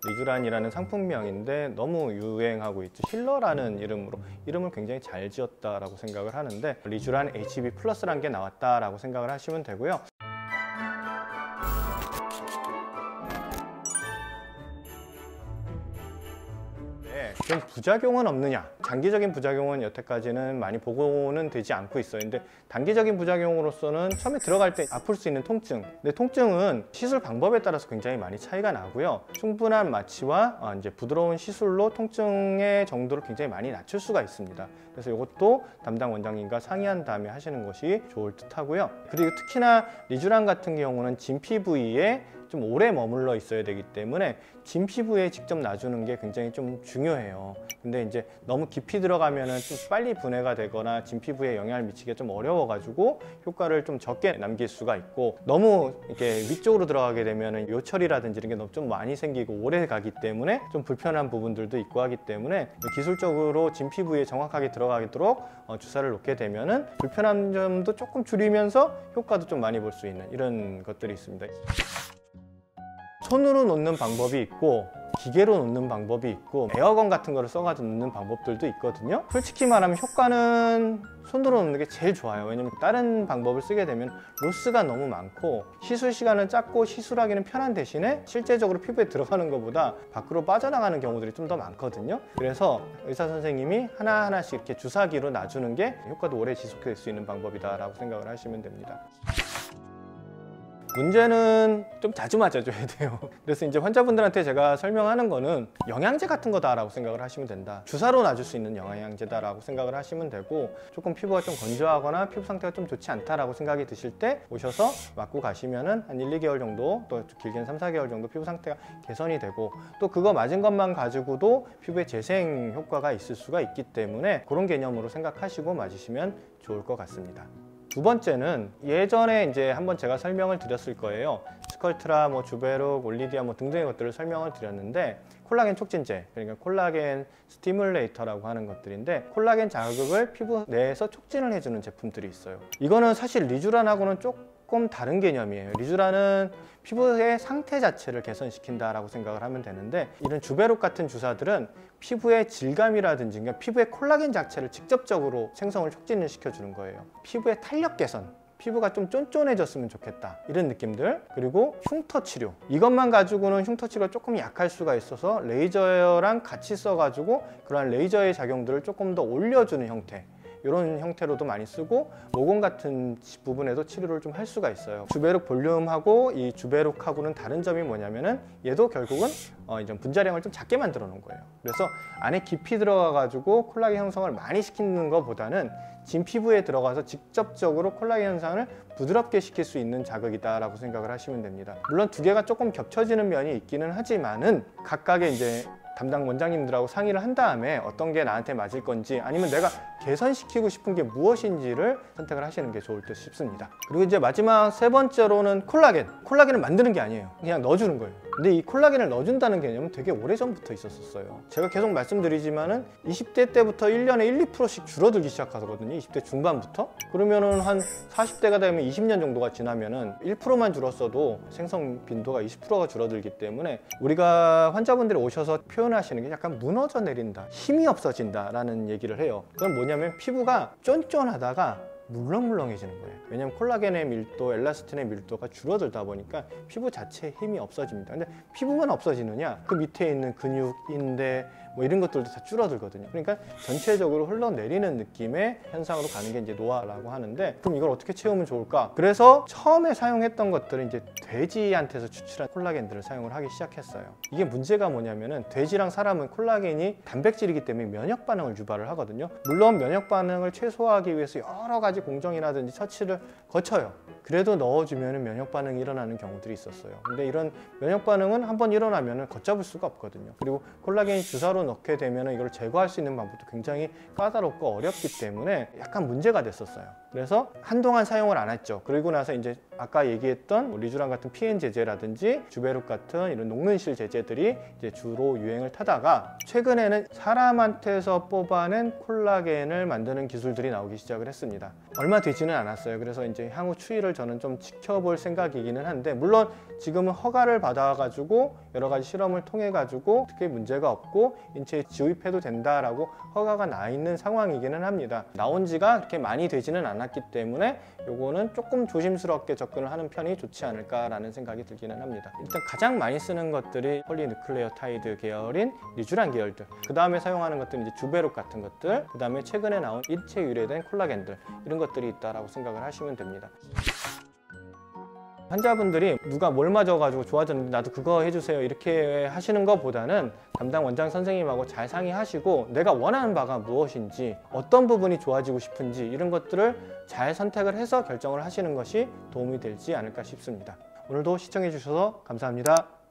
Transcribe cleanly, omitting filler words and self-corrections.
리쥬란이라는 상품명인데 너무 유행하고 있죠. 힐러라는 이름으로 이름을 굉장히 잘 지었다라고 생각을 하는데 리쥬란 HB 플러스라는 게 나왔다라고 생각을 하시면 되고요. 그럼 부작용은 없느냐? 장기적인 부작용은 여태까지는 많이 보고는 되지 않고 있어요. 근데 단기적인 부작용으로서는 처음에 들어갈 때 아플 수 있는 통증. 근데 통증은 시술 방법에 따라서 굉장히 많이 차이가 나고요. 충분한 마취와 이제 부드러운 시술로 통증의 정도를 굉장히 많이 낮출 수가 있습니다. 그래서 이것도 담당 원장님과 상의한 다음에 하시는 것이 좋을 듯 하고요. 그리고 특히나 리쥬란 같은 경우는 진피 부위에 좀 오래 머물러 있어야 되기 때문에 진피부에 직접 놔주는 게 굉장히 좀 중요해요. 근데 이제 너무 깊이 들어가면은 좀 빨리 분해가 되거나 진피부에 영향을 미치기가 좀 어려워가지고 효과를 좀 적게 남길 수가 있고, 너무 이렇게 위쪽으로 들어가게 되면은 요철이라든지 이런 게 너무 좀 많이 생기고 오래 가기 때문에 좀 불편한 부분들도 있고 하기 때문에 기술적으로 진피부에 정확하게 들어가도록 주사를 놓게 되면은 불편한 점도 조금 줄이면서 효과도 좀 많이 볼 수 있는 이런 것들이 있습니다. 손으로 놓는 방법이 있고 기계로 놓는 방법이 있고 에어건 같은 거를 써가지고 놓는 방법들도 있거든요. 솔직히 말하면 효과는 손으로 놓는 게 제일 좋아요. 왜냐면 다른 방법을 쓰게 되면 로스가 너무 많고 시술 시간은 짧고 시술하기는 편한 대신에 실제적으로 피부에 들어가는 것보다 밖으로 빠져나가는 경우들이 좀 더 많거든요. 그래서 의사 선생님이 하나하나씩 이렇게 주사기로 놔주는 게 효과도 오래 지속될 수 있는 방법이다 라고 생각을 하시면 됩니다. 문제는 좀 자주 맞아줘야 돼요. 그래서 이제 환자분들한테 제가 설명하는 거는 영양제 같은 거다라고 생각을 하시면 된다. 주사로 놔줄 수 있는 영양제다라고 생각을 하시면 되고, 조금 피부가 좀 건조하거나 피부 상태가 좀 좋지 않다라고 생각이 드실 때 오셔서 맞고 가시면은 한 1, 2개월 정도, 또 길게는 3, 4개월 정도 피부 상태가 개선이 되고, 또 그거 맞은 것만 가지고도 피부에 재생 효과가 있을 수가 있기 때문에 그런 개념으로 생각하시고 맞으시면 좋을 것 같습니다. 두 번째는 예전에 이제 한번 제가 설명을 드렸을 거예요. 스컬트라, 주베룩, 올리디아 등등의 것들을 설명을 드렸는데, 콜라겐 촉진제, 그러니까 콜라겐 스티뮬레이터라고 하는 것들인데, 콜라겐 자극을 피부 내에서 촉진을 해주는 제품들이 있어요. 이거는 사실 리쥬란하고는 조금 다른 개념이에요. 리쥬란은 피부의 상태 자체를 개선시킨다라고 생각을 하면 되는데, 이런 주베룩 같은 주사들은 피부의 질감이라든지 그러니까 피부의 콜라겐 자체를 직접적으로 생성을 촉진을 시켜주는 거예요. 피부의 탄력 개선, 피부가 좀 쫀쫀해졌으면 좋겠다 이런 느낌들, 그리고 흉터 치료, 이것만 가지고는 흉터 치료가 조금 약할 수가 있어서 레이저랑 같이 써가지고 그러한 레이저의 작용들을 조금 더 올려주는 형태, 이런 형태로도 많이 쓰고 모공 같은 부분에도 치료를 좀 할 수가 있어요. 주베룩 볼륨하고 이 주베룩하고는 다른 점이 뭐냐면은 얘도 결국은 이제 분자량을 좀 작게 만들어 놓은 거예요. 그래서 안에 깊이 들어가 가지고 콜라겐 형성을 많이 시키는 것보다는 진 피부에 들어가서 직접적으로 콜라겐 현상을 부드럽게 시킬 수 있는 자극이다 라고 생각을 하시면 됩니다. 물론 두 개가 조금 겹쳐지는 면이 있기는 하지만은 각각의 이제 담당 원장님들하고 상의를 한 다음에 어떤 게 나한테 맞을 건지, 아니면 내가 개선시키고 싶은 게 무엇인지를 선택을 하시는 게 좋을 듯 싶습니다. 그리고 이제 마지막 세 번째로는 콜라겐을 만드는 게 아니에요. 그냥 넣어주는 거예요. 근데 이 콜라겐을 넣어준다는 개념은 되게 오래전부터 있었어요. 제가 계속 말씀드리지만은 20대 때부터 1년에 1, 2%씩 줄어들기 시작하거든요. 20대 중반부터. 그러면은 한 40대가 되면 20년 정도가 지나면은 1%만 줄었어도 생성 빈도가 20%가 줄어들기 때문에 우리가 환자분들이 오셔서 표현하시는 게 약간 무너져 내린다, 힘이 없어진다 라는 얘기를 해요. 그건 뭐냐면 피부가 쫀쫀하다가 물렁물렁해지는 거예요. 왜냐면 콜라겐의 밀도, 엘라스틴의 밀도가 줄어들다 보니까 피부 자체에 힘이 없어집니다. 근데 피부만 없어지느냐, 그 밑에 있는 근육, 인대 이런 것들도 다 줄어들거든요. 그러니까 전체적으로 흘러내리는 느낌의 현상으로 가는 게 이제 노화라고 하는데, 그럼 이걸 어떻게 채우면 좋을까? 그래서 처음에 사용했던 것들은 이제 돼지한테서 추출한 콜라겐들을 사용을 하기 시작했어요. 이게 문제가 뭐냐면은 돼지랑 사람은 콜라겐이 단백질이기 때문에 면역 반응을 유발을 하거든요. 물론 면역 반응을 최소화하기 위해서 여러 가지 공정이라든지 처치를 거쳐요. 그래도 넣어주면 면역 반응이 일어나는 경우들이 있었어요. 근데 이런 면역 반응은 한번 일어나면 걷잡을 수가 없거든요. 그리고 콜라겐이 주사로 넣게 되면 이걸 제거할 수 있는 방법도 굉장히 까다롭고 어렵기 때문에 약간 문제가 됐었어요. 그래서 한동안 사용을 안 했죠. 그리고 나서 이제 아까 얘기했던 리쥬란 같은 PN 제제라든지 주베룩 같은 이런 녹는실 제제들이 이제 주로 유행을 타다가 최근에는 사람한테서 뽑아낸 콜라겐을 만드는 기술들이 나오기 시작을 했습니다. 얼마 되지는 않았어요. 그래서 이제 향후 추이를 저는 좀 지켜볼 생각이기는 한데, 물론 지금은 허가를 받아가지고 여러 가지 실험을 통해가지고 특히 문제가 없고 인체에 지입해도 된다라고 허가가 나 있는 상황이기는 합니다. 나온 지가 그렇게 많이 되지는 않았기 때문에 요거는 조금 조심스럽게 접근을 하는 편이 좋지 않을까라는 생각이 들기는 합니다. 일단 가장 많이 쓰는 것들이 폴리누클레오타이드 계열인 리쥬란 계열들, 그 다음에 사용하는 것들은 이제 주베룩 같은 것들, 그 다음에 최근에 나온 일체 유래된 콜라겐들, 이런 것들이 있다라고 생각을 하시면 됩니다. 환자분들이 누가 뭘 맞아가지고 좋아졌는데 나도 그거 해주세요 이렇게 하시는 것보다는 담당 원장 선생님하고 잘 상의하시고 내가 원하는 바가 무엇인지, 어떤 부분이 좋아지고 싶은지 이런 것들을 잘 선택을 해서 결정을 하시는 것이 도움이 되지 않을까 싶습니다. 오늘도 시청해 주셔서 감사합니다.